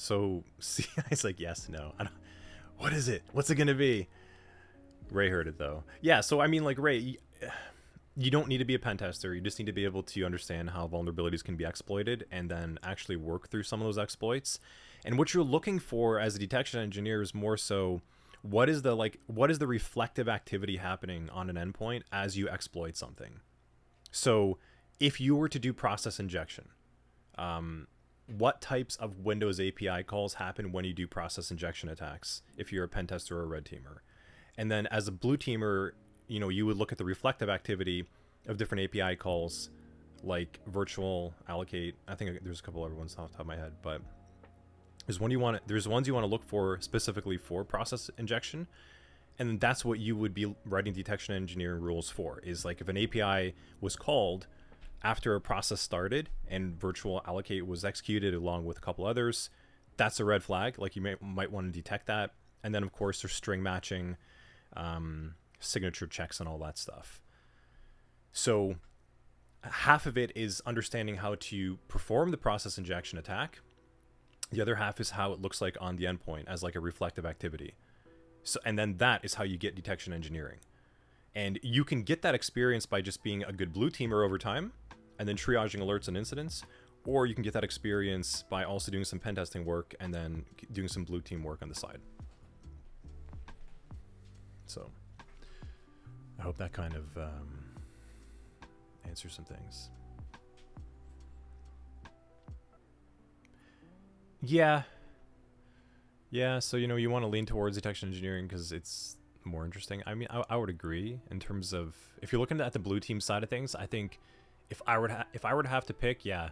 So CI's like, yes, no. I don't, what is it? What's it going to be? Ray heard it, though. Yeah, so I mean, like, Ray, you don't need to be a pen tester. You just need to be able to understand how vulnerabilities can be exploited and then actually work through some of those exploits. And what you're looking for as a detection engineer is more so what is the reflective activity happening on an endpoint as you exploit something. So if you were to do process injection, what types of Windows API calls happen when you do process injection attacks if you're a pen tester or a red teamer? And then as a blue teamer, you know, you would look at the reflective activity of different API calls like virtual allocate. I think there's a couple other ones off the top of my head, but there's ones you want to look for specifically for process injection. And that's what you would be writing detection engineering rules for, is like if an API was called after a process started and virtual allocate was executed along with a couple others, that's a red flag. Like you might want to detect that. And then of course there's string matching, signature checks and all that stuff. So half of it is understanding how to perform the process injection attack. The other half is how it looks like on the endpoint as like a reflective activity. So, and then that is how you get detection engineering. And you can get that experience by just being a good blue teamer over time and then triaging alerts and incidents, or you can get that experience by also doing some pen testing work and then doing some blue team work on the side. So I hope that kind of answers some things. Yeah, so, you know, you want to lean towards detection engineering because it's more interesting. I mean, I would agree in terms of if you're looking at the blue team side of things. I think if I were to have to pick, yeah,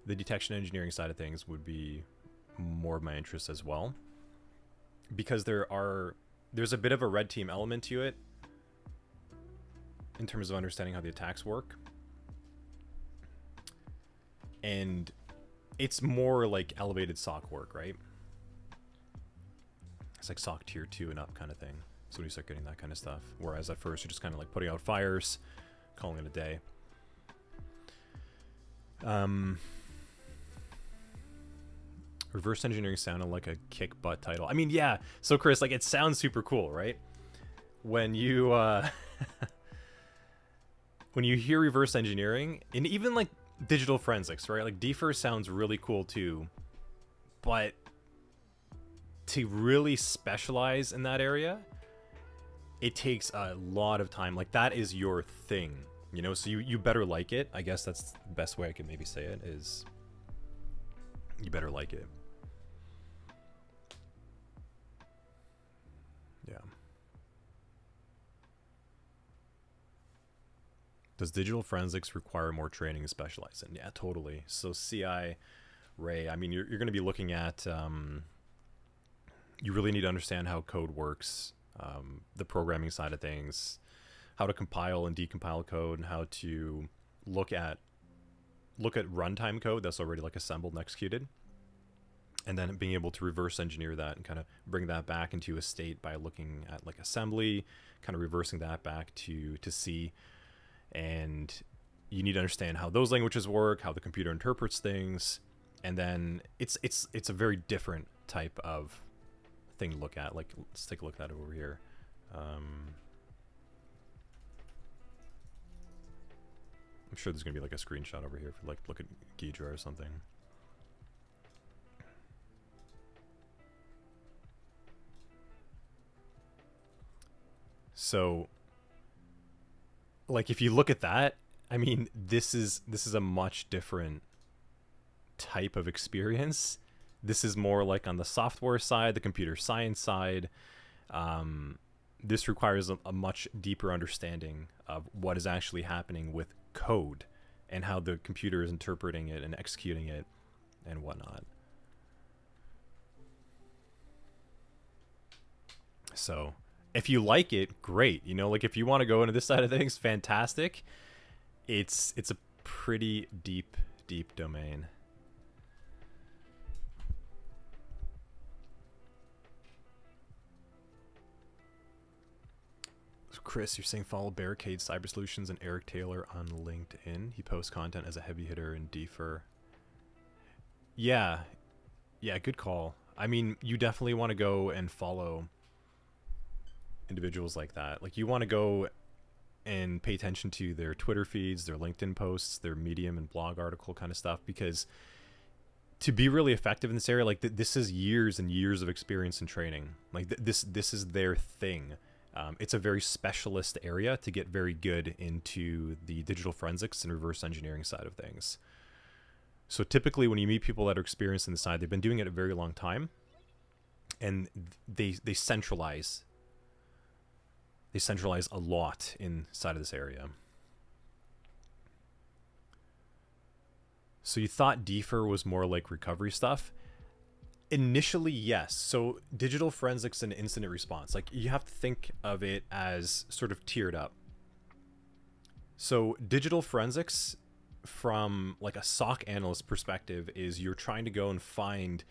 the detection engineering side of things would be more of my interest as well, because there's a bit of a red team element to it in terms of understanding how the attacks work, and it's more like elevated SOC work, right? It's like SOC tier 2 and up kind of thing. So when you start getting that kind of stuff, whereas at first you're just kind of like putting out fires, calling it a day. Reverse engineering sounded like a kick butt title. I mean, yeah. So Chris, like, it sounds super cool, right? When you when you hear reverse engineering, and even like digital forensics, right? Like DFIR sounds really cool too, but to really specialize in that area, it takes a lot of time. Like, that is your thing, you know? So you better like it. I guess that's the best way I could maybe say it, is you better like it. Yeah. Does digital forensics require more training to specialize in? Yeah, totally. So CI, Ray, I mean, you're going to be looking at, you really need to understand how code works, the programming side of things, how to compile and decompile code, and how to look at runtime code that's already like assembled and executed, and then being able to reverse engineer that and kind of bring that back into a state by looking at like assembly, kind of reversing that back to C. And you need to understand how those languages work, how the computer interprets things, and then it's a very different type of thing to look at. Like, let's take a look at it over here. I'm sure there's gonna be like a screenshot over here if you like look at Ghidra or something. So, like, if you look at that, I mean, this is a much different type of experience. This is more like on the software side, the computer science side. This requires a much deeper understanding of what is actually happening with code and how the computer is interpreting it and executing it and whatnot. So if you like it, great. You know, like, if you want to go into this side of things, fantastic. It's a pretty deep domain. So Chris, you're saying follow Barricade Cyber Solutions and Eric Taylor on LinkedIn. He posts content as a heavy hitter in DFIR. Yeah, Yeah, good call. I mean, you definitely want to go and follow individuals like that. Like, you want to go and pay attention to their Twitter feeds, their LinkedIn posts, their Medium and blog article kind of stuff, because to be really effective in this area, like this is years and years of experience and training. Like this is their thing. It's a very specialist area to get very good into the digital forensics and reverse engineering side of things. So typically when you meet people that are experienced in the side, they've been doing it a very long time, and they centralize. They centralize a lot inside of this area. So you thought DFIR was more like recovery stuff? Initially, yes. So digital forensics and incident response, like you have to think of it as sort of tiered up. So digital forensics from like a SOC analyst perspective is you're trying to go and find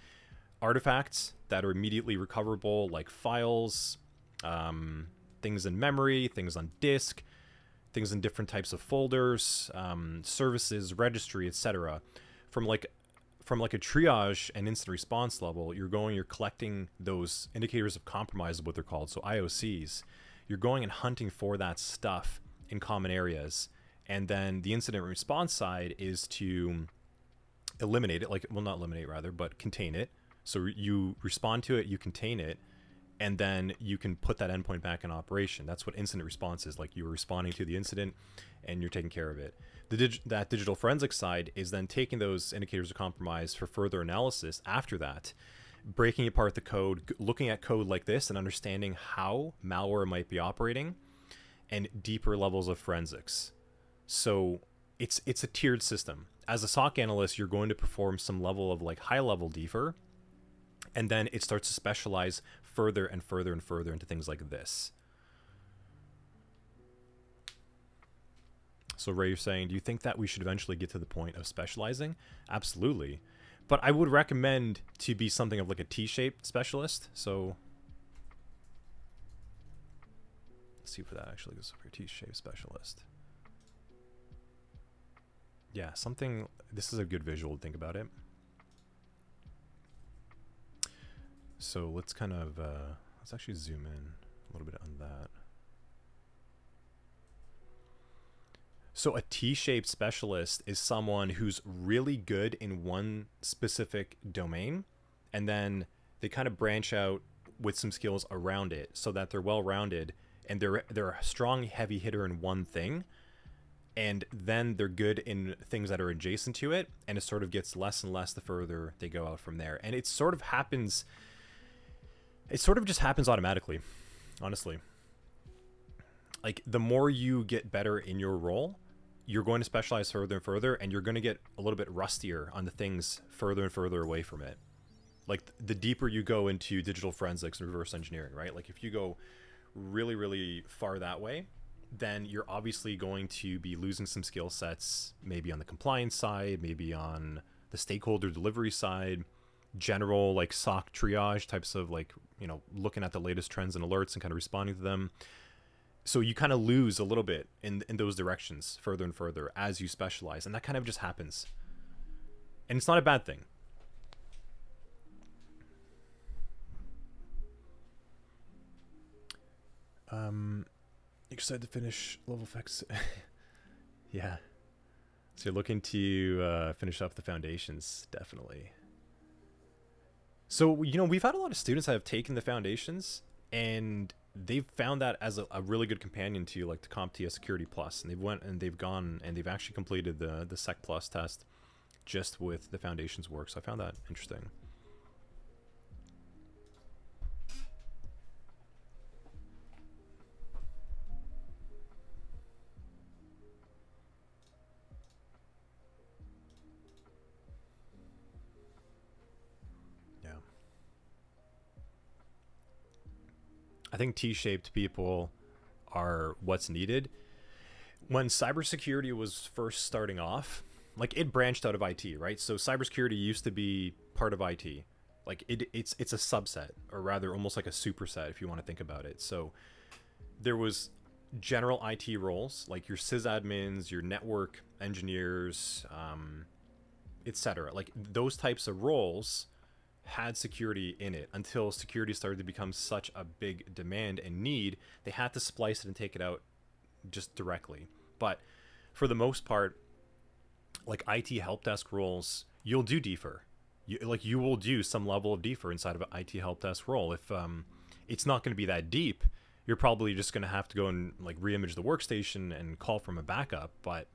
artifacts that are immediately recoverable, like files, things in memory, things on disk, things in different types of folders, services, registry, etc. From like a triage and incident response level, you're collecting those indicators of compromise, what they're called, so IOCs. You're going and hunting for that stuff in common areas, and then the incident response side is to eliminate it, not eliminate rather, but contain it. So you respond to it, you contain it, and then you can put that endpoint back in operation. That's what incident response is. Like, you're responding to the incident and you're taking care of it. That digital forensics side is then taking those indicators of compromise for further analysis after that, breaking apart the code, looking at code like this and understanding how malware might be operating, and deeper levels of forensics. So it's a tiered system. As a SOC analyst, you're going to perform some level of like high-level DFIR, and then it starts to specialize further and further and further into things like this. So Ray, you're saying, do you think that we should eventually get to the point of specializing? Absolutely. But I would recommend to be something of like a T-shaped specialist. So let's see if that actually goes over here. T-shaped specialist. Yeah, something, this is a good visual to think about it. So let's kind of, let's actually zoom in a little bit on that. So a T-shaped specialist is someone who's really good in one specific domain, and then they kind of branch out with some skills around it so that they're well-rounded, and they're a strong heavy hitter in one thing, and then they're good in things that are adjacent to it, and it sort of gets less and less the further they go out from there. And it sort of happens, it sort of just happens automatically, honestly. Like, the more you get better in your role, you're going to specialize further and further, and you're going to get a little bit rustier on the things further and further away from it. Like, the deeper you go into digital forensics and reverse engineering, right? Like, if you go really, really far that way, then you're obviously going to be losing some skill sets, maybe on the compliance side, maybe on the stakeholder delivery side, general, like, SOC triage types of, like, you know, looking at the latest trends and alerts and kind of responding to them. So you kind of lose a little bit in those directions further and further as you specialize, and that kind of just happens. And it's not a bad thing. Excited to finish level effects. Yeah. So you're looking to finish up the foundations, definitely. So, you know, we've had a lot of students that have taken the foundations, and they've found that as a really good companion to like the CompTIA Security Plus, and they've gone and they've actually completed the Sec Plus test just with the foundations work. So I found that interesting. I think T-shaped people are what's needed. When cybersecurity was first starting off, like, it branched out of IT, right? So cybersecurity used to be part of IT. Like, it's a subset, or rather almost like a superset if you want to think about it. So there was general IT roles, like your sysadmins, your network engineers, etc. Like, those types of roles had security in it until security started to become such a big demand and need. They had to splice it and take it out just directly. But for the most part, like IT help desk roles, you'll do DFIR. You will do some level of DFIR inside of an IT help desk role. If it's not going to be that deep, you're probably just going to have to go and like reimage the workstation and call from a backup. But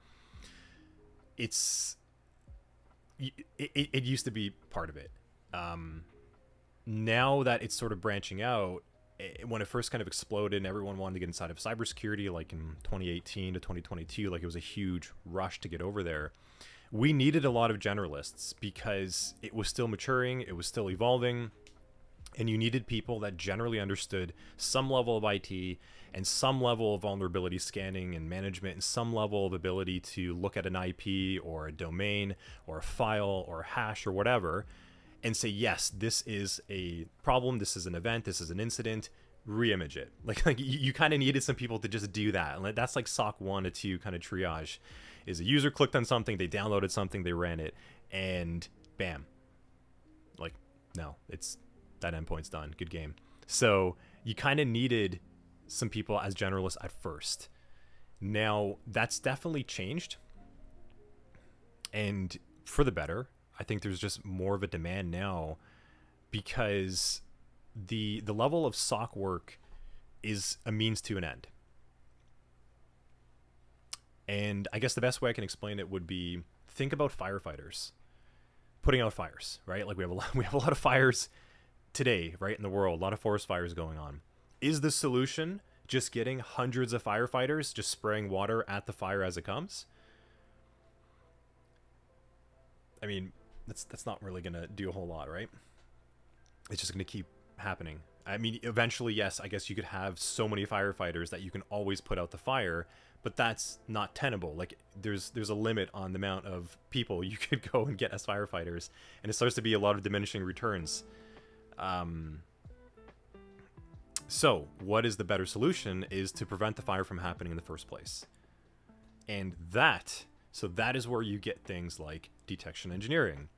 it used to be part of it. Now that it's sort of branching out, when it first kind of exploded and everyone wanted to get inside of cybersecurity, like in 2018 to 2022, like it was a huge rush to get over there. We needed a lot of generalists because it was still maturing, it was still evolving, and you needed people that generally understood some level of IT and some level of vulnerability scanning and management and some level of ability to look at an IP or a domain or a file or a hash or whatever and say, yes, this is a problem, this is an event, this is an incident, reimage it. Like you kind of needed some people to just do that. And that's like SOC 1 to 2 kind of triage. Is a user clicked on something, they downloaded something, they ran it, and bam. Like, no, it's that endpoint's done. Good game. So you kind of needed some people as generalists at first. Now, that's definitely changed. And for the better. I think there's just more of a demand now because the level of SOC work is a means to an end. And I guess the best way I can explain it would be, think about firefighters putting out fires, right? Like we have a lot of fires today, right, in the world, a lot of forest fires going on. Is the solution just getting hundreds of firefighters just spraying water at the fire as it comes? I mean, that's not really going to do a whole lot, right? It's just going to keep happening. I mean, eventually, yes, I guess you could have so many firefighters that you can always put out the fire, but that's not tenable. Like there's a limit on the amount of people you could go and get as firefighters, and it starts to be a lot of diminishing returns. So what is the better solution is to prevent the fire from happening in the first place. And that is where you get things like detection engineering.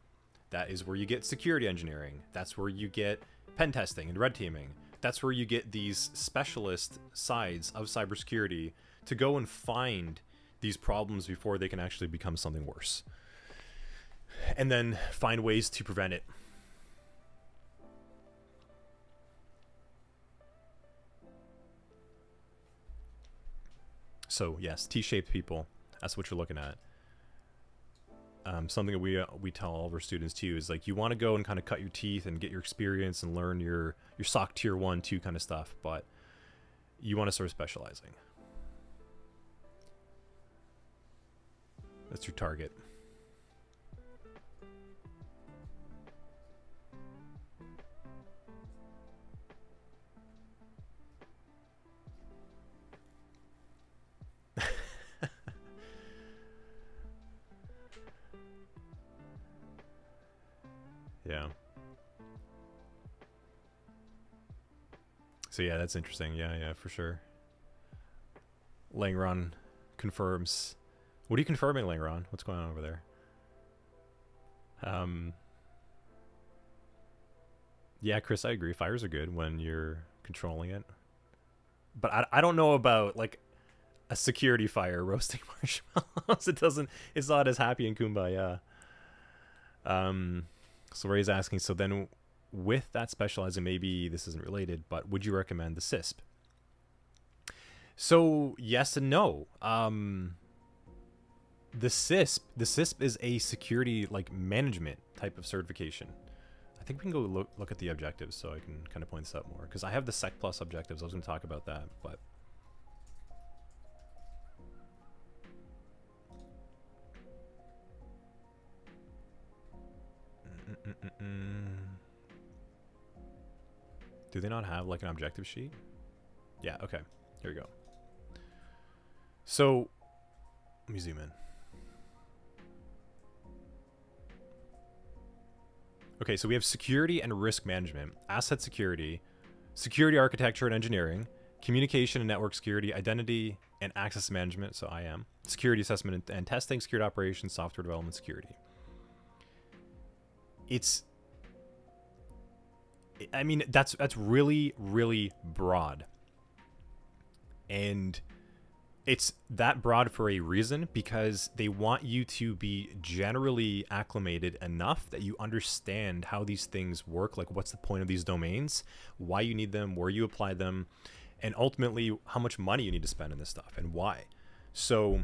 That is where you get security engineering. That's where you get pen testing and red teaming. That's where you get these specialist sides of cybersecurity to go and find these problems before they can actually become something worse. And then find ways to prevent it. So yes, T-shaped people, that's what you're looking at. Something that we tell all of our students too is like, you want to go and kind of cut your teeth and get your experience and learn your SOC tier 1, 2 kind of stuff, but you want to start specializing. That's your target. Yeah. So yeah, that's interesting. Yeah, for sure. Langron confirms. What are you confirming, Langron? What's going on over there? Yeah, Chris, I agree. Fires are good when you're controlling it. But I don't know about like a security fire roasting marshmallows. It's not as happy in Kumbaya. So Ray's asking, so then with that specializing, maybe this isn't related, but would you recommend the CISSP? So yes and no. The CISSP is a security like management type of certification. I think we can go look at the objectives so I can kind of point this out more, because I have the Sec Plus objectives. I was going to talk about that, but do they not have like an objective sheet? Yeah, okay. Here we go. So let me zoom in. Okay, so we have security and risk management, asset security, security architecture and engineering, communication and network security, identity and access management, so IAM, security assessment and testing, security operations, software development, security. It's I mean, that's really, really broad. And it's that broad for a reason, because they want you to be generally acclimated enough that you understand how these things work, like what's the point of these domains, why you need them, where you apply them, and ultimately how much money you need to spend on this stuff and why. So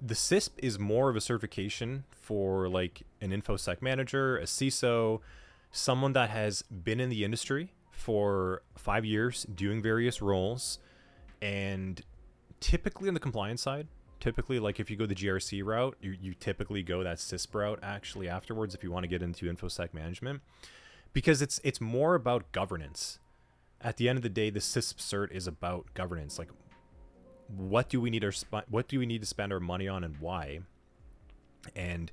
the CISSP is more of a certification for like an InfoSec manager, a CISO, someone that has been in the industry for 5 years doing various roles. And typically on the compliance side, typically like if you go the GRC route, you typically go that CISSP route actually afterwards if you want to get into InfoSec management, because it's more about governance. At the end of the day, the CISSP cert is about governance. Like, what do we need to spend our money on and why? And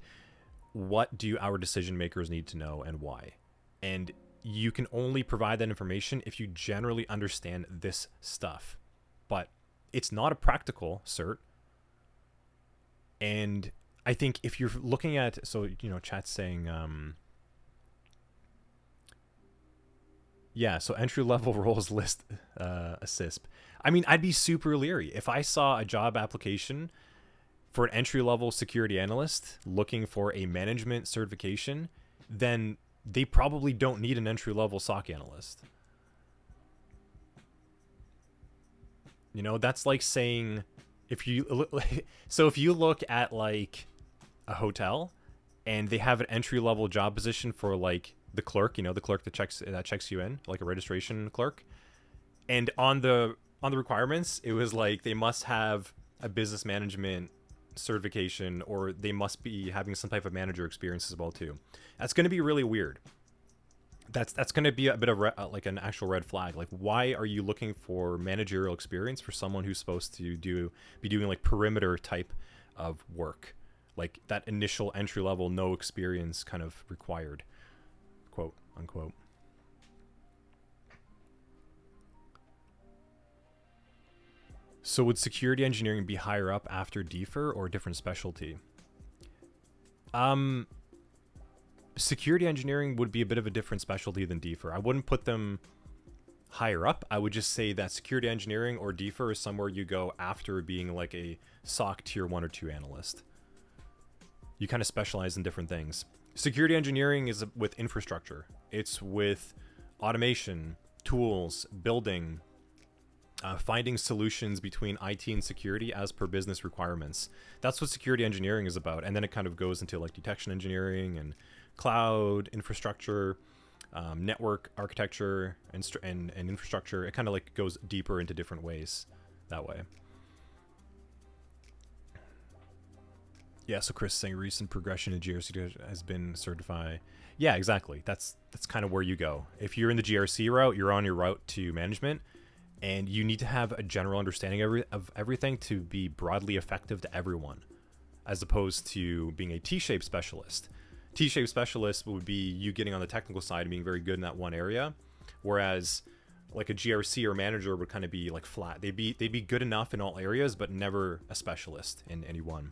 what do our decision makers need to know and why? And you can only provide that information if you generally understand this stuff. But it's not a practical cert. And I think if you're looking at, so, you know, chat's saying, yeah, so entry-level roles list a CISSP. I mean, I'd be super leery. If I saw a job application for an entry-level security analyst looking for a management certification, then they probably don't need an entry-level SOC analyst. You know, that's like saying, if you look at like a hotel and they have an entry-level job position for like the clerk, you know, the clerk that checks you in, like a registration clerk, and on the requirements it was like they must have a business management certification, or they must be having some type of manager experience as well too. That's going to be really weird. That's going to be a bit of like an actual red flag. Like, why are you looking for managerial experience for someone who's supposed to be doing like perimeter type of work, like that initial entry level, no experience kind of required, quote unquote. So would security engineering be higher up after DFIR or a different specialty? Security engineering would be a bit of a different specialty than DFIR. I wouldn't put them higher up. I would just say that security engineering or DFIR is somewhere you go after being like a SOC tier 1 or 2 analyst. You kind of specialize in different things. Security engineering is with infrastructure. It's with automation, tools, building, finding solutions between IT and security as per business requirements. That's what security engineering is about. And then it kind of goes into like detection engineering and cloud infrastructure, network architecture, and infrastructure. It kind of like goes deeper into different ways that way. Yeah, so Chris is saying recent progression in GRC has been certified. Yeah, exactly. That's kind of where you go. If you're in the GRC route, you're on your route to management, and you need to have a general understanding of everything to be broadly effective to everyone, as opposed to being a T-shaped specialist. T-shaped specialist would be you getting on the technical side and being very good in that one area, whereas like a GRC or manager would kind of be like flat. They'd be good enough in all areas, but never a specialist in any one.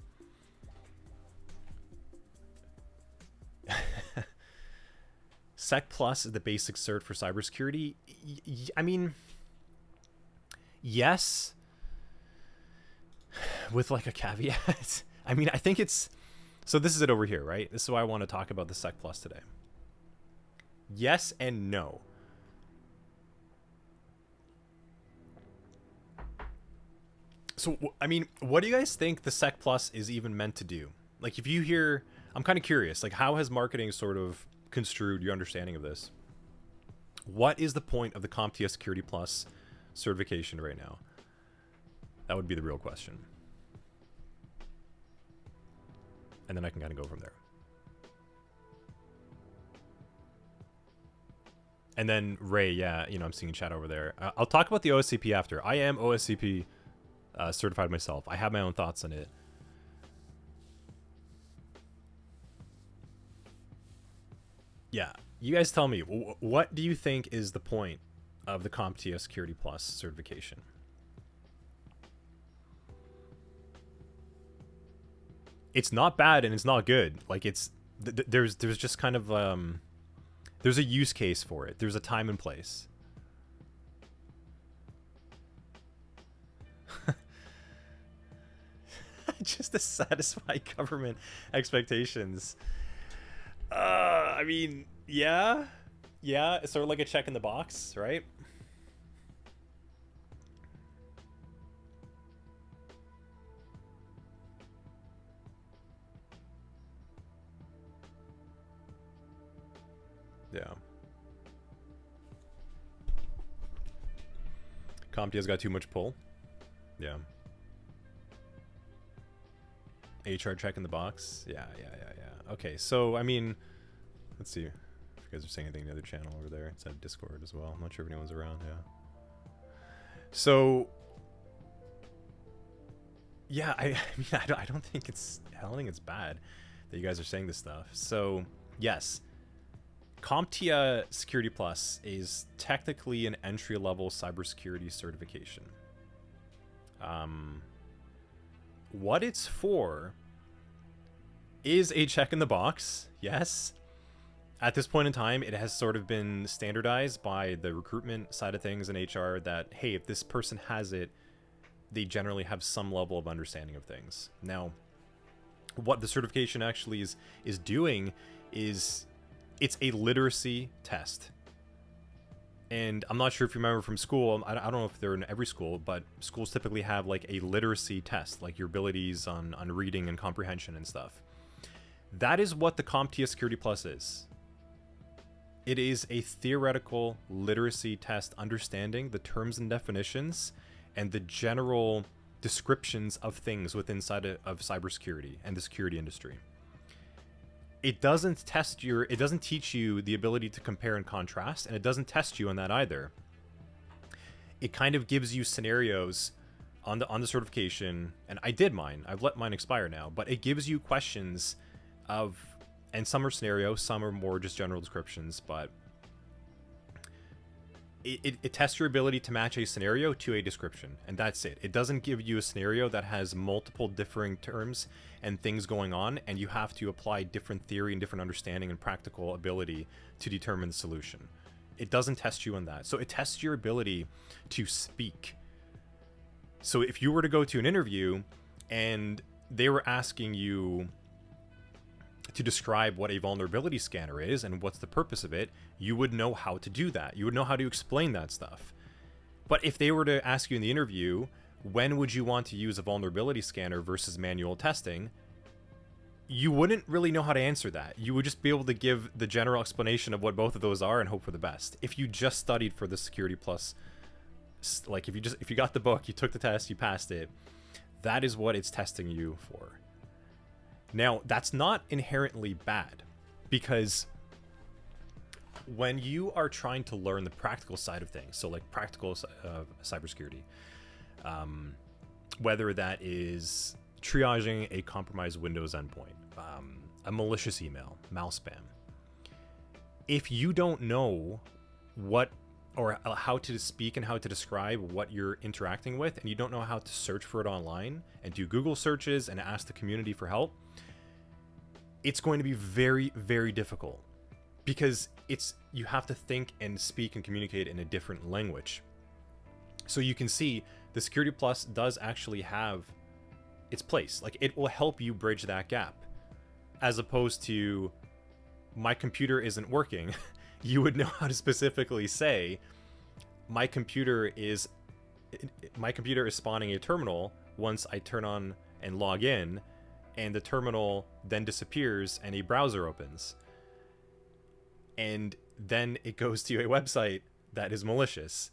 Sec Plus is the basic cert for cybersecurity. I mean, yes, with like a caveat. I mean, I think it's, so this is it over here, right? This is why I want to talk about the Sec Plus today. Yes and no. So, I mean, what do you guys think the Sec Plus is even meant to do? Like, if you hear, I'm kind of curious, like, how has marketing sort of construed your understanding of this? What is the point of the CompTIA Security Plus certification right now? That would be the real question. And then I can kind of go from there. And then Ray, yeah, you know, I'm seeing chat over there. I'll talk about the OSCP after. I am OSCP certified myself. I have my own thoughts on it. Yeah, you guys tell me, what do you think is the point of the CompTIA Security Plus certification? It's not bad and it's not good. Like, it's there's just kind of There's a use case for it. There's a time and place. Just to satisfy government expectations. I mean, yeah. Yeah, it's sort of like a check in the box, right? Yeah. CompTIA's got too much pull. Yeah. HR check in the box. Yeah. Okay, so I mean, let's see if you guys are saying anything in the other channel over there. It's at Discord as well. I'm not sure if anyone's around. Yeah. So yeah, I mean, I don't think it's. I don't think it's bad that you guys are saying this stuff. So yes, CompTIA Security Plus is technically an entry-level cybersecurity certification. What it's for is a check in the box, yes. At this point in time, it has sort of been standardized by the recruitment side of things in HR that, hey, if this person has it, they generally have some level of understanding of things. Now, what the certification actually is doing is it's a literacy test. And I'm not sure if you remember from school, I don't know if they're in every school, but schools typically have like a literacy test, like your abilities on reading and comprehension and stuff. That is what the CompTIA Security Plus is. It is a theoretical literacy test understanding the terms and definitions and the general descriptions of things within of cybersecurity and the security industry. It doesn't teach you the ability to compare and contrast, and it doesn't test you on that either. It kind of gives you scenarios on the certification, and I did mine. I've let mine expire now, but it gives you questions of, and some are scenarios, some are more just general descriptions, but it tests your ability to match a scenario to a description, and that's it. It doesn't give you a scenario that has multiple differing terms and things going on, and you have to apply different theory and different understanding and practical ability to determine the solution. It doesn't test you on that. So it tests your ability to speak. So if you were to go to an interview and they were asking you to describe what a vulnerability scanner is and what's the purpose of it, you would know how to do that. You would know how to explain that stuff. But if they were to ask you in the interview, when would you want to use a vulnerability scanner versus manual testing, you wouldn't really know how to answer that. You would just be able to give the general explanation of what both of those are and hope for the best. If you just studied for the Security Plus, like if you got the book, you took the test, you passed it, that is what it's testing you for. Now, that's not inherently bad, because when you are trying to learn the practical side of things, so like practical cybersecurity, whether that is triaging a compromised Windows endpoint, a malicious email, malspam, if you don't know what or how to speak and how to describe what you're interacting with, and you don't know how to search for it online and do Google searches and ask the community for help, it's going to be very, very difficult, because you have to think and speak and communicate in a different language. So you can see the Security Plus does actually have its place. Like, it will help you bridge that gap, as opposed to my computer isn't working. You would know how to specifically say, my computer is spawning a terminal once I turn on and log in, and the terminal then disappears and a browser opens, and then it goes to a website that is malicious.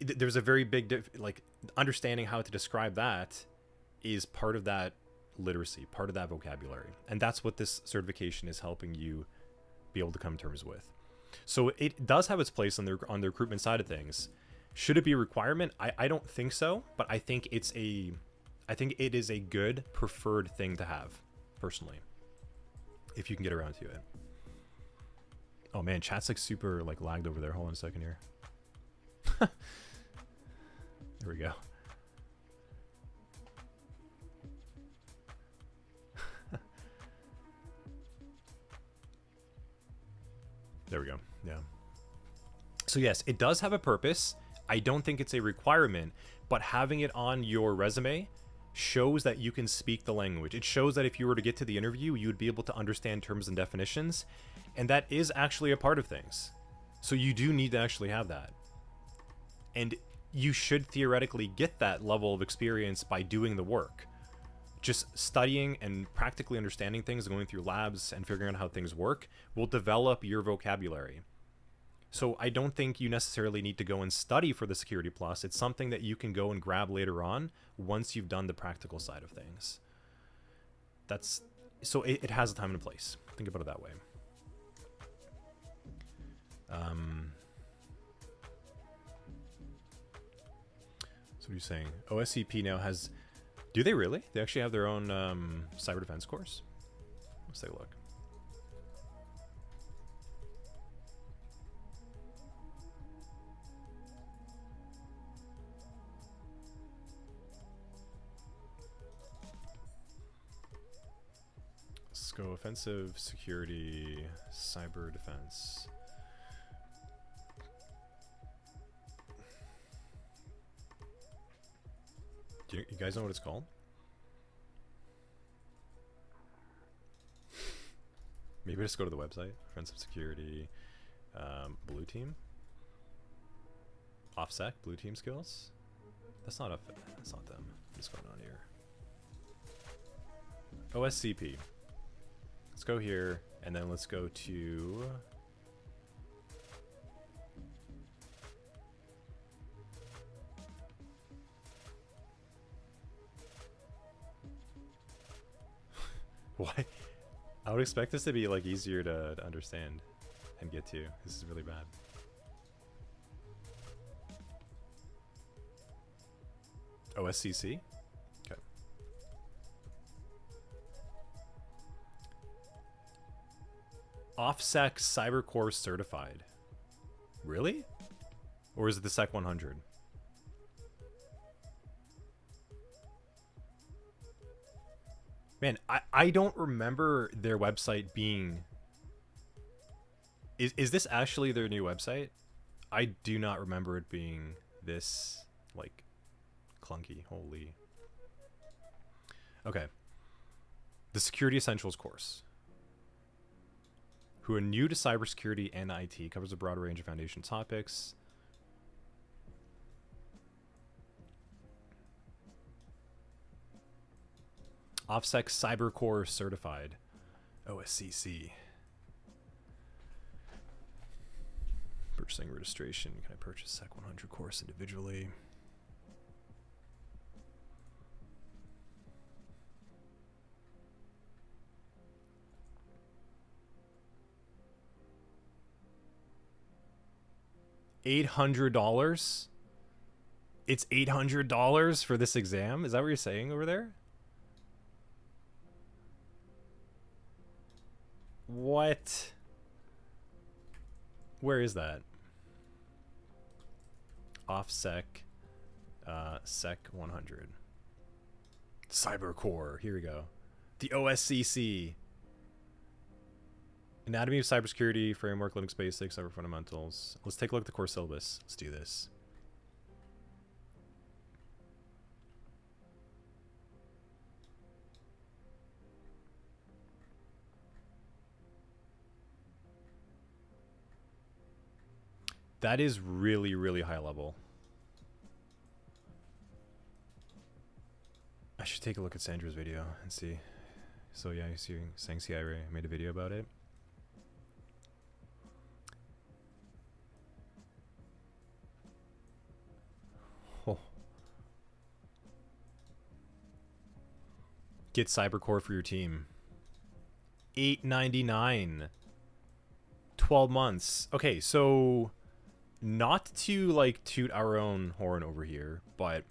There's a very big understanding how to describe that is part of that literacy, part of that vocabulary, and that's what this certification is helping you be able to come to terms with. So it does have its place on the recruitment side of things. Should it be a requirement? I don't think so, but I think it is a good preferred thing to have, personally, if you can get around to it. Oh man, chat's like super like lagged over there. Hold on a second here. There we go. There we go. Yeah. So yes, it does have a purpose. I don't think it's a requirement, but having it on your resume shows that you can speak the language. It shows that if you were to get to the interview, you would be able to understand terms and definitions, and that is actually a part of things. So you do need to actually have that. And you should theoretically get that level of experience by doing the work. Just studying and practically understanding things, going through labs and figuring out how things work will develop your vocabulary. So I don't think you necessarily need to go and study for the Security Plus. It's something that you can go and grab later on once you've done the practical side of things. So it has a time and a place. Think about it that way. So what are you saying? OSCP now has... Do they really? They actually have their own cyber defense course? Let's take a look. Let's go offensive security, cyber defense. Do you guys know what it's called? Maybe just go to the website. Offensive security, blue team, OffSec, blue team skills. That's not them. What's going on here? OSCP. Let's go here, and then let's go to... Why? I would expect this to be like easier to understand and get to. This is really bad. OSCC? Okay. OffSec Cyber Core Certified. Really? Or is it the Sec 100? Man, I don't remember their website being... Is this actually their new website? I do not remember it being this, like, clunky. Holy. Okay. The Security Essentials course. Who are new to cybersecurity and IT. Covers a broad range of foundation topics. OffSec Cyber Core Certified. OSCC. Purchasing registration. Can I purchase Sec 100 course individually? $800? It's $800 for this exam? Is that what you're saying over there? What? Where is that? OffSec, Sec 100. Cyber Core. Here we go. The OSCC. Anatomy of Cybersecurity, Framework, Linux Basics, Cyber Fundamentals. Let's take a look at the course syllabus. Let's do this. That is really, really high level. I should take a look at Sandra's video and see. So yeah, you see, saying CIA made a video about it. Oh. Get CyberCore for your team. $8.99. 12 months. Okay, so not to like toot our own horn over here, but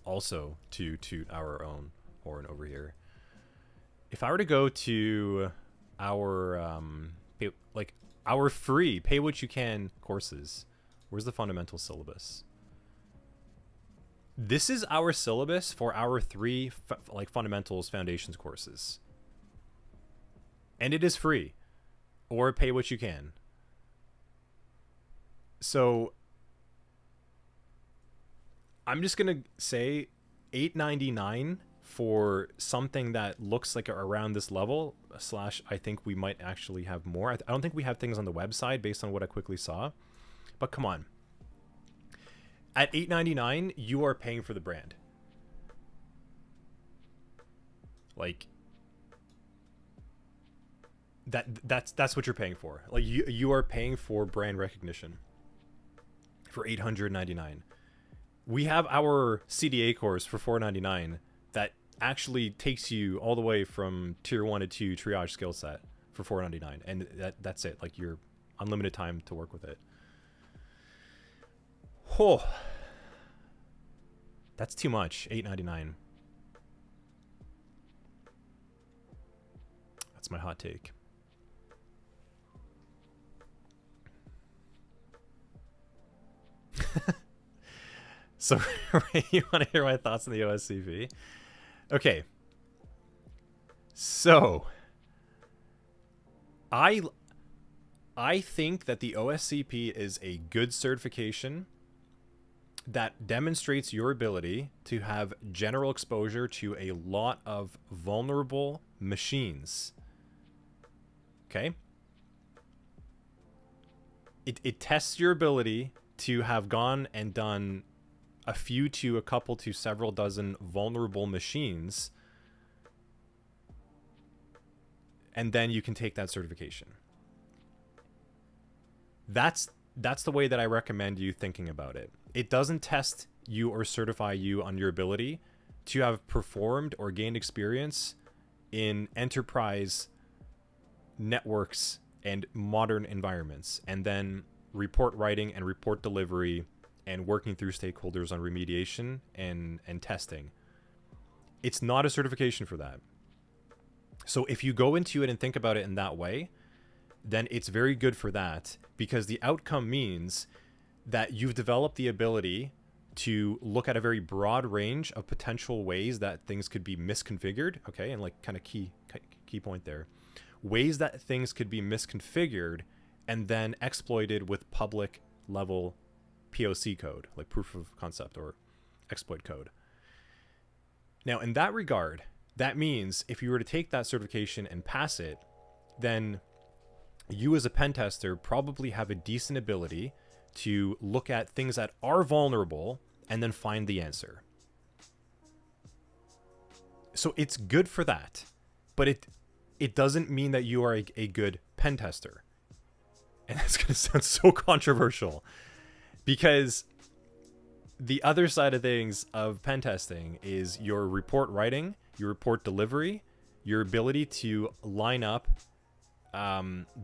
also to toot our own horn over here. If I were to go to our our free pay what you can courses, where's the fundamental syllabus? This is our syllabus for our 3 fundamentals foundations courses, and it is free. or pay what you can. So I'm just going to say $8.99 for something that looks like around this level / I think we might actually have more. I don't think we have things on the website based on what I quickly saw, but come on. At $8.99, you are paying for the brand. Like that's what you're paying for. Like you are paying for brand recognition for $899. We have our CDA course for $499 that actually takes you all the way from tier 1 to 2 triage skill set for $499, and that's it. Like, you're unlimited time to work with it. Oh, that's too much. $8.99. That's my hot take. So, you want to hear my thoughts on the OSCP? Okay. So, I think that the OSCP is a good certification that demonstrates your ability to have general exposure to a lot of vulnerable machines. Okay? It tests your ability to have gone and done a few to a couple to several dozen vulnerable machines, and then you can take that certification. That's the way that I recommend you thinking about it. It doesn't test you or certify you on your ability to have performed or gained experience in enterprise networks and modern environments, and then report writing and report delivery and working through stakeholders on remediation and testing. It's not a certification for that. So if you go into it and think about it in that way, then it's very good for that, because the outcome means that you've developed the ability to look at a very broad range of potential ways that things could be misconfigured. Okay, and like kind of key point there. Ways that things could be misconfigured and then exploited with public level POC code, like proof of concept or exploit code. Now, in that regard, that means if you were to take that certification and pass it, then you as a pen tester probably have a decent ability to look at things that are vulnerable and then find the answer. So it's good for that, but it doesn't mean that you are a good pen tester. And that's going to sound so controversial, because the other side of things of pen testing is your report writing, your report delivery, your ability to line up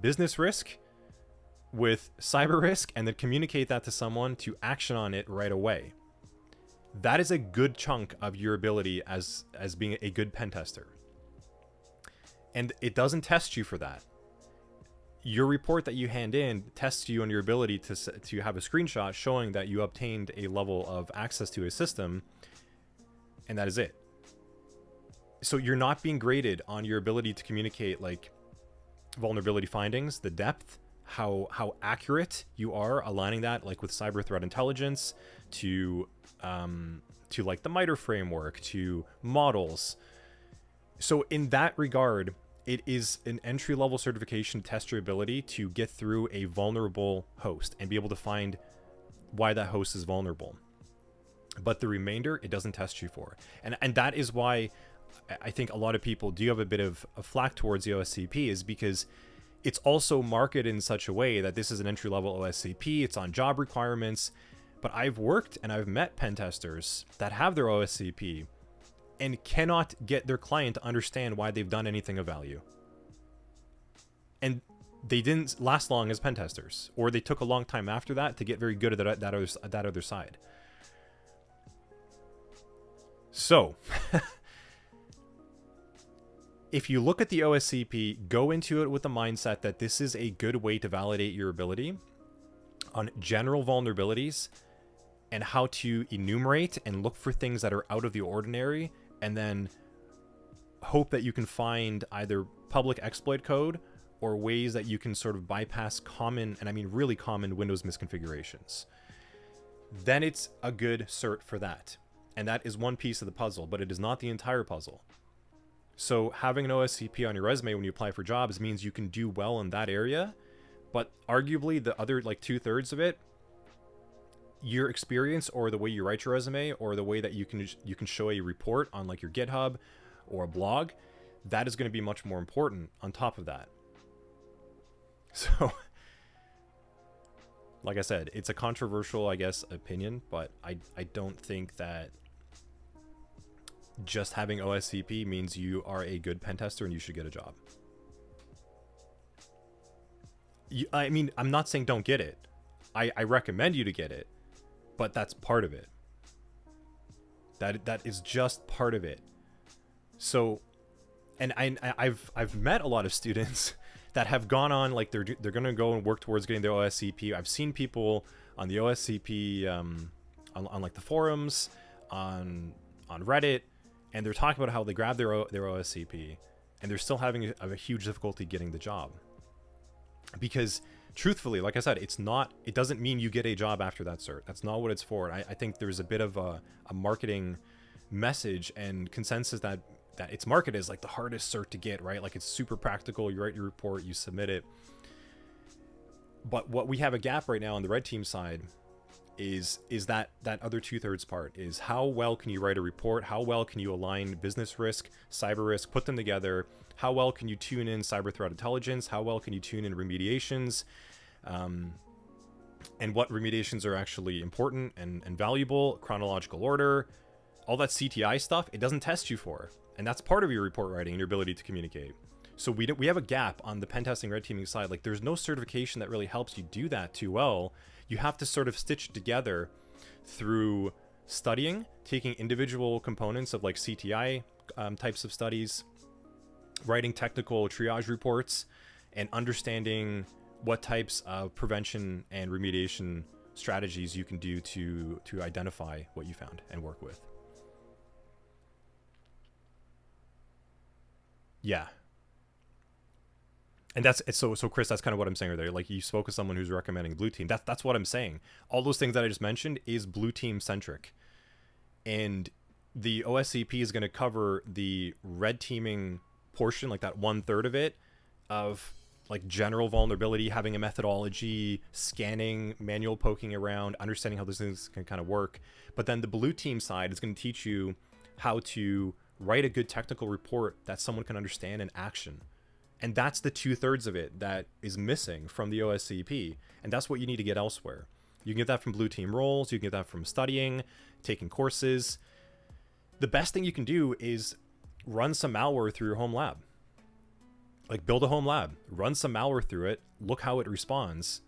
business risk with cyber risk and then communicate that to someone to action on it right away. That is a good chunk of your ability as being a good pen tester. And it doesn't test you for that. Your report that you hand in tests you on your ability to have a screenshot showing that you obtained a level of access to a system, and that is it. So you're not being graded on your ability to communicate like vulnerability findings, the depth, how accurate you are aligning that like with cyber threat intelligence to like the MITRE framework, to models. So in that regard, it is an entry-level certification to test your ability to get through a vulnerable host and be able to find why that host is vulnerable. But the remainder, it doesn't test you for. And that is why I think a lot of people do have a bit of a flack towards the OSCP, is because it's also marketed in such a way that this is an entry-level OSCP, it's on job requirements. But I've worked and I've met pen testers that have their OSCP and cannot get their client to understand why they've done anything of value. And they didn't last long as pen testers, or they took a long time after that to get very good at that other side. So, if you look at the OSCP, go into it with the mindset that this is a good way to validate your ability on general vulnerabilities and how to enumerate and look for things that are out of the ordinary, and then hope that you can find either public exploit code or ways that you can sort of bypass common, and I mean really common, Windows misconfigurations, then it's a good cert for that. And that is one piece of the puzzle, but it is not the entire puzzle. So having an OSCP on your resume when you apply for jobs means you can do well in that area, but arguably the other like 2/3 of it, your experience or the way you write your resume or the way that you can show a report on like your GitHub or a blog, that is going to be much more important on top of that. So like I said, it's a controversial, I guess, opinion, but I don't think that just having OSCP means you are a good pen tester and you should get a job. I mean, I'm not saying don't get it. I recommend you to get it, but that's part of it. That is just part of it. So, and I've met a lot of students that have gone on, like they're gonna go and work towards getting their OSCP. I've seen people on the OSCP on like the forums, on Reddit, and they're talking about how they grabbed their OSCP and they're still having a huge difficulty getting the job. Because truthfully, like I said, it doesn't mean you get a job after that cert. That's not what it's for. I think there's a bit of a marketing message and consensus that it's marketed as like the hardest cert to get, right? Like it's super practical. You write your report, you submit it. But what we have a gap right now on the red team side is that other 2/3 part is how well can you write a report? How well can you align business risk, cyber risk, put them together? How well can you tune in cyber threat intelligence? How well can you tune in remediations? And what remediations are actually important and valuable, chronological order, all that CTI stuff, it doesn't test you for. And that's part of your report writing and your ability to communicate. So we have a gap on the pen testing red teaming side. Like there's no certification that really helps you do that too well. You have to sort of stitch it together through studying, taking individual components of like CTI types of studies, writing technical triage reports, and understanding what types of prevention and remediation strategies you can do to identify what you found and work with. Yeah. And so Chris, that's kind of what I'm saying right there. Like you spoke with someone who's recommending blue team. That's what I'm saying. All those things that I just mentioned is blue team centric. And the OSCP is going to cover the red teaming portion, like that 1/3 of it, of like general vulnerability, having a methodology, scanning, manual poking around, understanding how those things can kind of work. But then the blue team side is going to teach you how to write a good technical report that someone can understand and action. And that's the 2/3 of it that is missing from the OSCP. And that's what you need to get elsewhere. You can get that from blue team roles. You can get that from studying, taking courses. The best thing you can do is run some malware through your home lab. Like build a home lab, run some malware through it, look how it responds,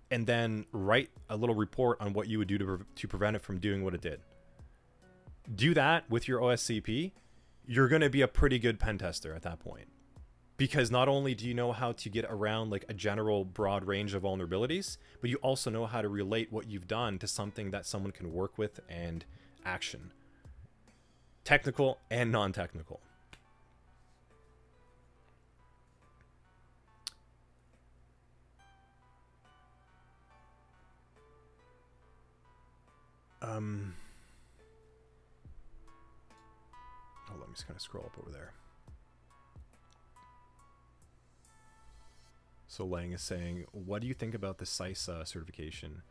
and then write a little report on what you would do to prevent it from doing what it did. Do that with your OSCP. You're going to be a pretty good pen tester at that point. Because not only do you know how to get around like a general broad range of vulnerabilities, but you also know how to relate what you've done to something that someone can work with and action. Technical and non-technical. Let me just kind of scroll up over there. So Lang is saying, what do you think about the CySA certification?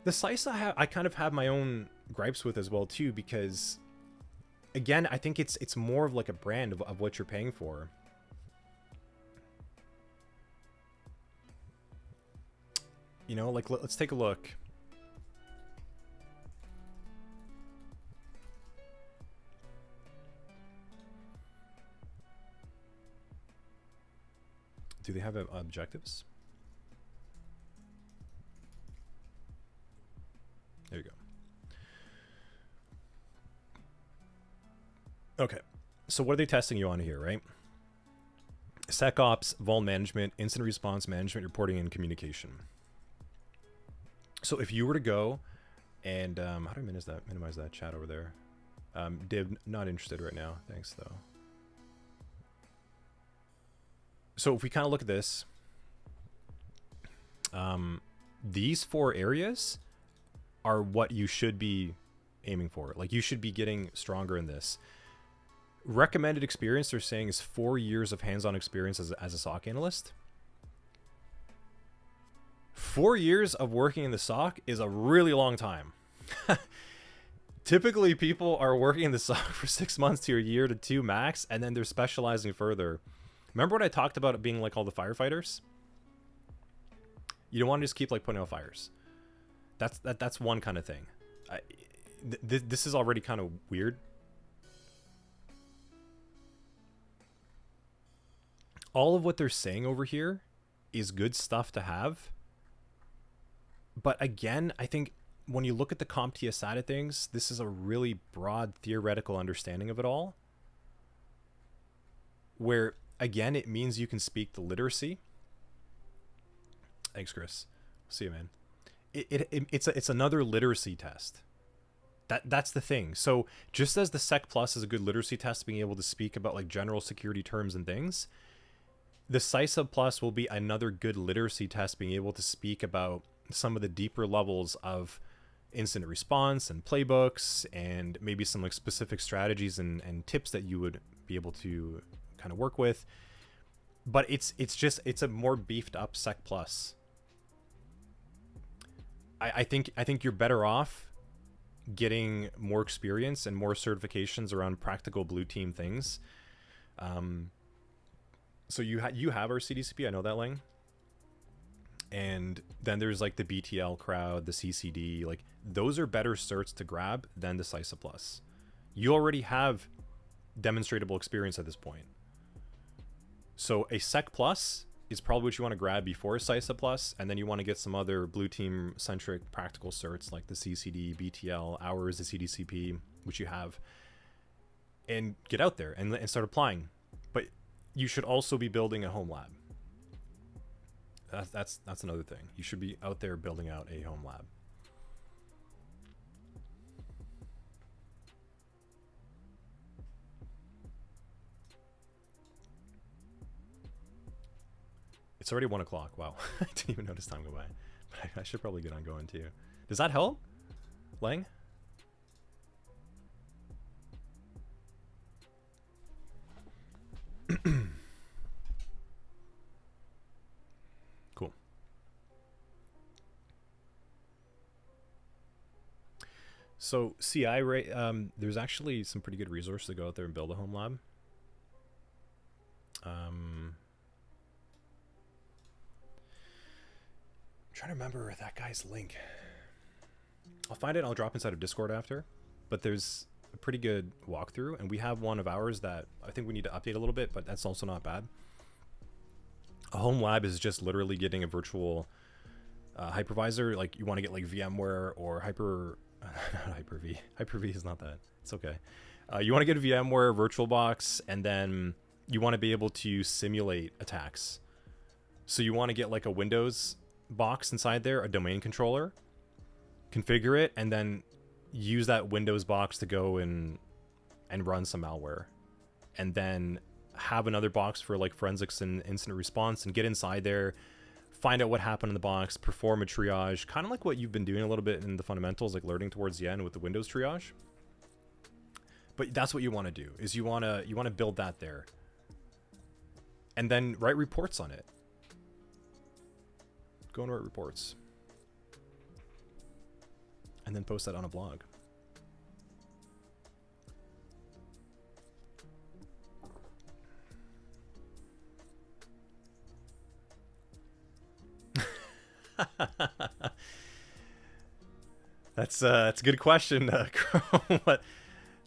The CySA I kind of have my own gripes with as well too, because again, I think it's more of like a brand of what you're paying for. You know, like let's take a look. Do they have objectives? There you go. Okay, so what are they testing you on here, right? SecOps, vuln management, incident response management, reporting, and communication. So if you were to go and how do I minimize that chat over there? Div, not interested right now. Thanks though. So if we kind of look at this, these 4 areas are what you should be aiming for. Like, you should be getting stronger in this. Recommended experience, they're saying, is 4 years of hands-on experience as a SOC analyst. 4 years of working in the SOC is a really long time. Typically, people are working in the SOC for 6 months to a year to 2 max, and then they're specializing further. Remember what I talked about it being like all the firefighters? You don't want to just keep like putting out fires. That's one kind of thing. This is already kind of weird. All of what they're saying over here is good stuff to have. But again, I think when you look at the CompTIA side of things, this is a really broad theoretical understanding of it all. Where, again, it means you can speak the literacy. Thanks, Chris. See you, man. It's another literacy test. That's the thing. So just as the Sec Plus is a good literacy test, being able to speak about like general security terms and things, the CISA Plus will be another good literacy test, being able to speak about some of the deeper levels of incident response and playbooks, and maybe some like specific strategies and tips that you would be able to kind of work with. But it's a more beefed up Sec Plus. I think you're better off getting more experience and more certifications around practical blue team things. So you have our CDCP, I know that, Lang. And then there's like the BTL crowd, the CCD, like those are better certs to grab than the CISA Plus. You already have demonstratable experience at this point. So a Sec Plus is probably what you want to grab before CISA Plus, and then you want to get some other blue team centric practical certs like the CCD, BTL, ours, the CDCP, which you have, and get out there and start applying. But you should also be building a home lab. That's another thing. You should be out there building out a home lab. It's already 1 o'clock. Wow. I didn't even notice time go by. But I should probably get on going too. Does that help, Lang? Cool. So CI, there's actually some pretty good resources to go out there and build a home lab. I'm trying to remember that guy's link. I'll find it. I'll drop inside of Discord after. But there's a pretty good walkthrough, and we have one of ours that I think we need to update a little bit, but that's also not bad. A home lab is just literally getting a virtual hypervisor. Like you want to get like VMware or not Hyper-V. Hyper-V is not that. It's okay. You want to get a VMware VirtualBox, and then you want to be able to simulate attacks. So you want to get like a Windows box inside there, a domain controller, configure it, and then use that Windows box to go and run some malware, and then have another box for like forensics and incident response, and get inside there, find out what happened in the box, perform a triage, kind of like what you've been doing a little bit in the fundamentals, like learning towards the end with the Windows triage. But that's what you want to do, is you want to build that there, and then write reports on it. Go and write reports. And then post that on a blog. That's a good question.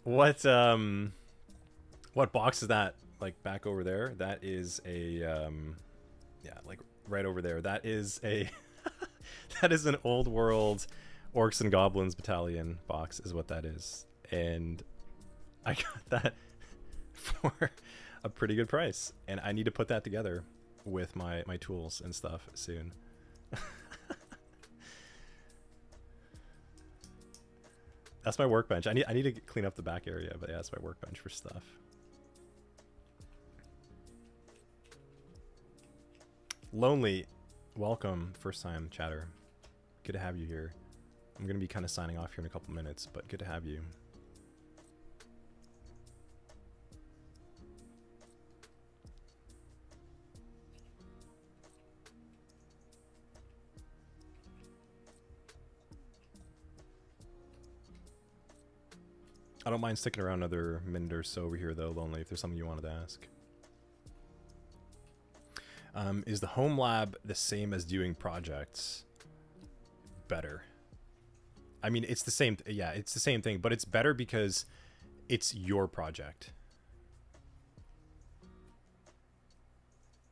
What box is that? Like back over there? That is a yeah, like right over there. That is a that is an old world Orcs and Goblins battalion box is what that is. And I got that for a pretty good price. And I need to put that together with my tools and stuff soon. That's my workbench. I need to clean up the back area, but yeah, that's my workbench for stuff. Lonely, welcome, first time chatter. Good to have you here. I'm gonna be kind of signing off here in a couple minutes, but good to have you. I don't mind sticking around another minute or so over here though, Lonely, if there's something you wanted to ask. Is the home lab the same as doing projects? Better. I mean, it's the same. Yeah, it's the same thing, but it's better because it's your project.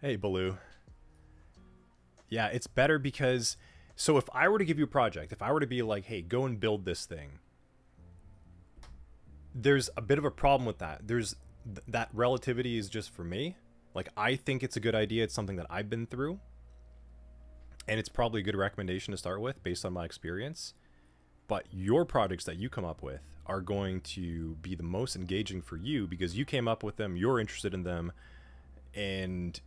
Hey, Baloo. Yeah, it's better because, so if I were to give you a project, if I were to be like, hey, go and build this thing, there's a bit of a problem with that. That relativity is just for me. Like, I think it's a good idea. It's something that I've been through. And it's probably a good recommendation to start with based on my experience. But your projects that you come up with are going to be the most engaging for you because you came up with them, you're interested in them. And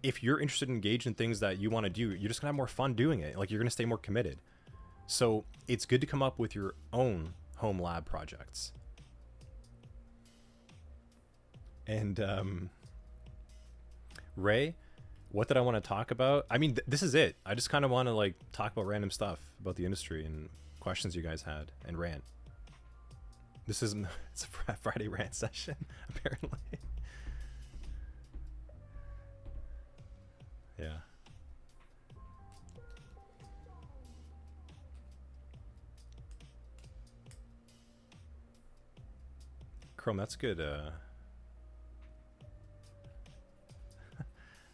if you're interested in engaging in things that you want to do, you're just going to have more fun doing it. Like, you're going to stay more committed. So it's good to come up with your own home lab projects. And Ray, what did I want to talk about? I mean, this is it. I just kind of want to like talk about random stuff about the industry and questions you guys had and rant. It's a Friday rant session, apparently. Yeah. Chrome, that's good.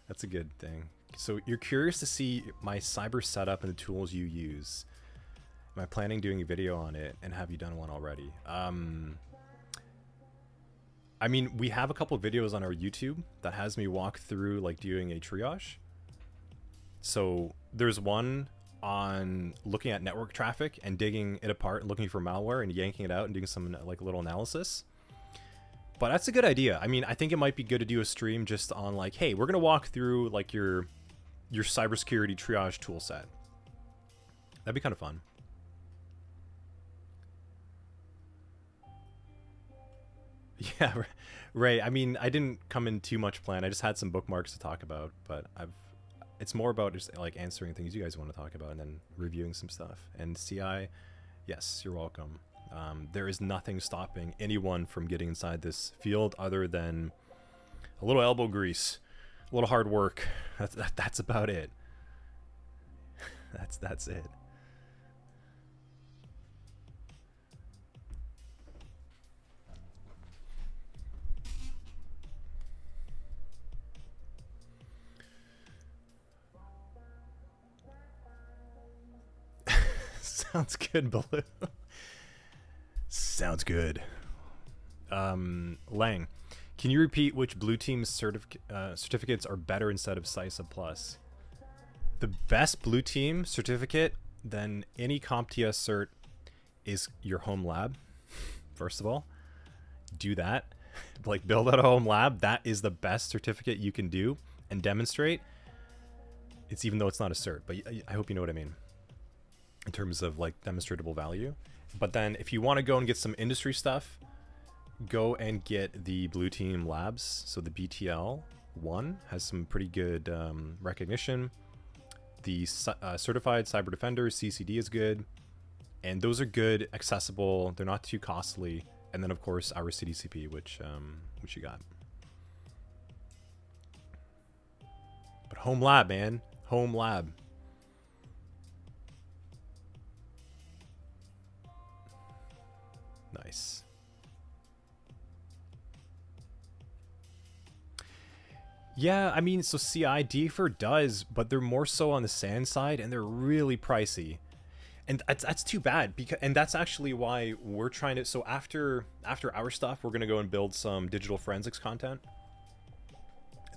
That's a good thing. So you're curious to see my cyber setup and the tools you use. Am I planning doing a video on it, and have you done one already? I mean, we have a couple of videos on our YouTube that has me walk through like doing a triage. So there's one on looking at network traffic and digging it apart and looking for malware and yanking it out and doing some like little analysis. But that's a good idea. I mean, I think it might be good to do a stream just on like, hey, we're gonna walk through like your cybersecurity triage tool set. That'd be kind of fun. Yeah, Ray. I mean, I didn't come in too much plan. I just had some bookmarks to talk about, but it's more about just like answering things you guys want to talk about and then reviewing some stuff. And CI, yes, you're welcome. There is nothing stopping anyone from getting inside this field other than a little elbow grease, a little hard work. That's about it. That's it. Sounds good, Baloo. Sounds good. Lang, can you repeat which blue team certificates are better instead of CISSA Plus? The best blue team certificate than any CompTIA cert is your home lab. First of all, do that. Like, build out a home lab. That is the best certificate you can do and demonstrate. It's even though it's not a cert, but I hope you know what I mean in terms of like demonstratable value. But then if you want to go and get some industry stuff, go and get the blue team labs. So the BTL 1 has some pretty good recognition. The certified cyber defender CCD is good, and those are good, accessible, they're not too costly. And then of course our CDCP, which you got. But home lab, man, home lab. Nice. Yeah, I mean, so CI DFIR does, but they're more so on the SAN side, and they're really pricey. And that's too bad, because, and that's actually why we're trying to, so after our stuff, we're going to go and build some digital forensics content.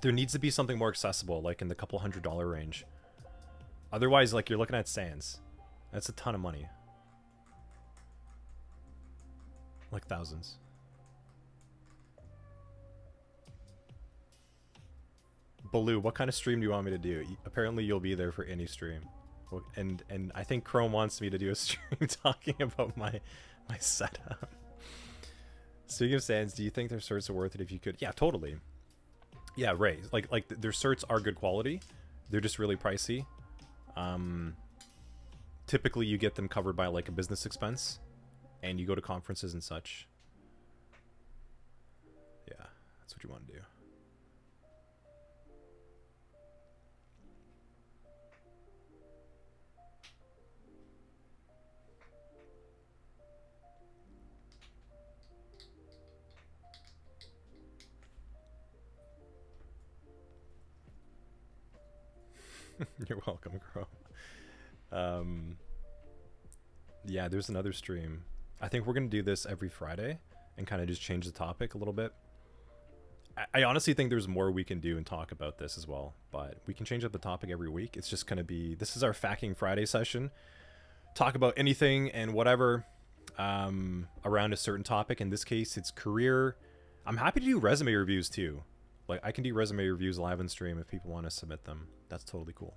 There needs to be something more accessible, like in the couple $100 range. Otherwise, like, you're looking at SANs. That's a ton of money. Like thousands. Baloo, what kind of stream do you want me to do? Apparently you'll be there for any stream. And I think Chrome wants me to do a stream talking about my setup. Speaking of SANs, do you think their certs are worth it if you could? Yeah, totally. Yeah, right. Like their certs are good quality. They're just really pricey. Typically you get them covered by like a business expense, and you go to conferences and such. Yeah, that's what you want to do. You're welcome, Chrome. Yeah, there's another stream. I think we're gonna do this every Friday and kind of just change the topic a little bit. I honestly think there's more we can do and talk about this as well, but we can change up the topic every week. It's just gonna be, this is our FAQing Friday session. Talk about anything and whatever around a certain topic. In this case, it's career. I'm happy to do resume reviews too. Like, I can do resume reviews live on stream if people want to submit them. That's totally cool.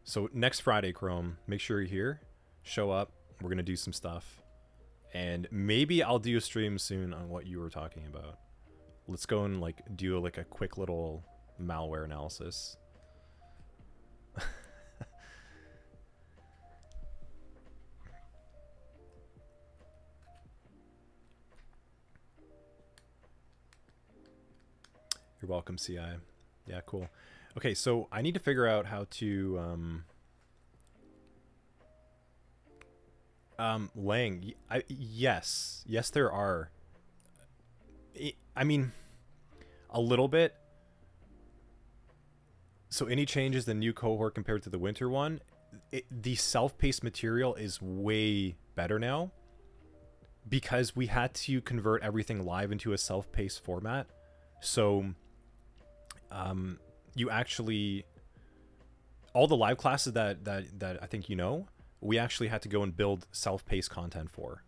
So next Friday, Chrome, make sure you're here. Show up. We're going to do some stuff. And maybe I'll do a stream soon on what you were talking about. Let's go and like do like a quick little malware analysis. You're welcome, CI. Yeah, cool. Okay, so I need to figure out how to Lang. Yes, there are. I mean, a little bit. So any changes the new cohort compared to the winter one? The self-paced material is way better now because we had to convert everything live into a self-paced format. So you actually, all the live classes that I think you know, we actually had to go and build self-paced content for.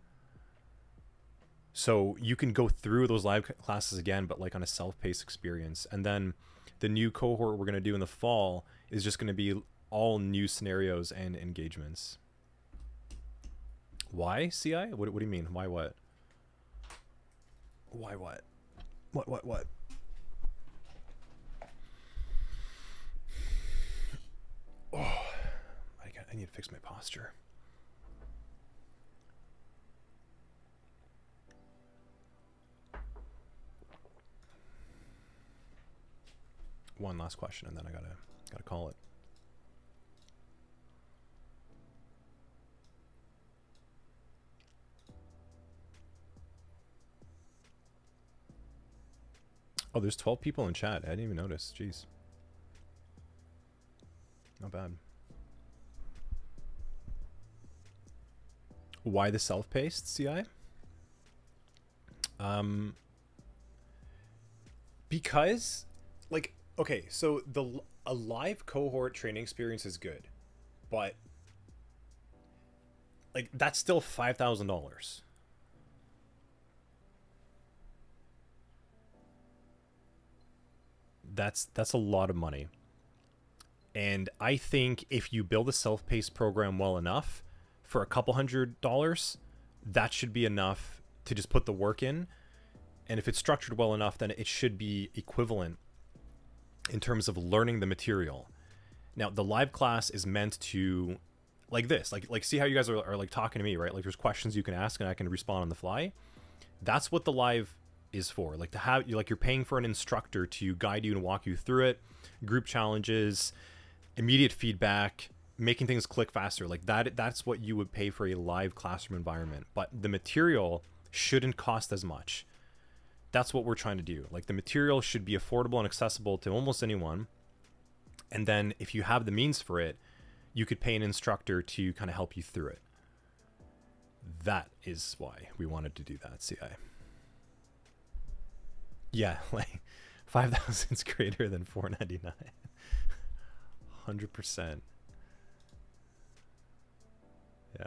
So you can go through those live classes again, but like on a self-paced experience. And then the new cohort we're going to do in the fall is just going to be all new scenarios and engagements. Why, CI? What do you mean? Why what? Why what? What? Oh, I need to fix my posture. One last question, and then I gotta call it. Oh, there's 12 people in chat. I didn't even notice. Jeez. Not bad. Why the self-paced CI? Because, like, okay, so a live cohort training experience is good, but like that's still $5,000. That's a lot of money. And I think if you build a self-paced program well enough for a couple $100, that should be enough to just put the work in. And if it's structured well enough, then it should be equivalent in terms of learning the material. Now, the live class is meant to, like this, like see how you guys are like talking to me, right? Like there's questions you can ask and I can respond on the fly. That's what the live is for. Like to have, you're paying for an instructor to guide you and walk you through it, group challenges, immediate feedback, making things click faster. Like that's what you would pay for a live classroom environment. But the material shouldn't cost as much. That's what we're trying to do. Like the material should be affordable and accessible to almost anyone. And then if you have the means for it, you could pay an instructor to kind of help you through it. That is why we wanted to do that, CI. Yeah, like 5,000 is greater than $499. 100%. Yeah.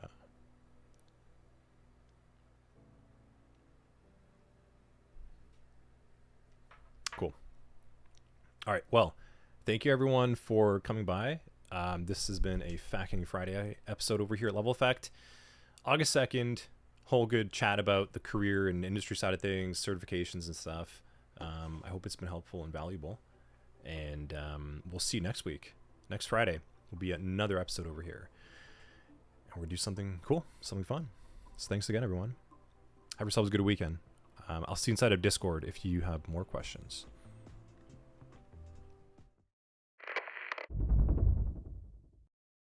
Cool. All right. Well, thank you everyone for coming by. This has been a FAQing Friday episode over here at Level Effect. August 2nd, whole good chat about the career and industry side of things, certifications and stuff. I hope it's been helpful and valuable. And we'll see you next week. Next Friday will be another episode over here. And we're going to do something cool, something fun. So thanks again, everyone. Have yourselves a good weekend. I'll see you inside of Discord if you have more questions.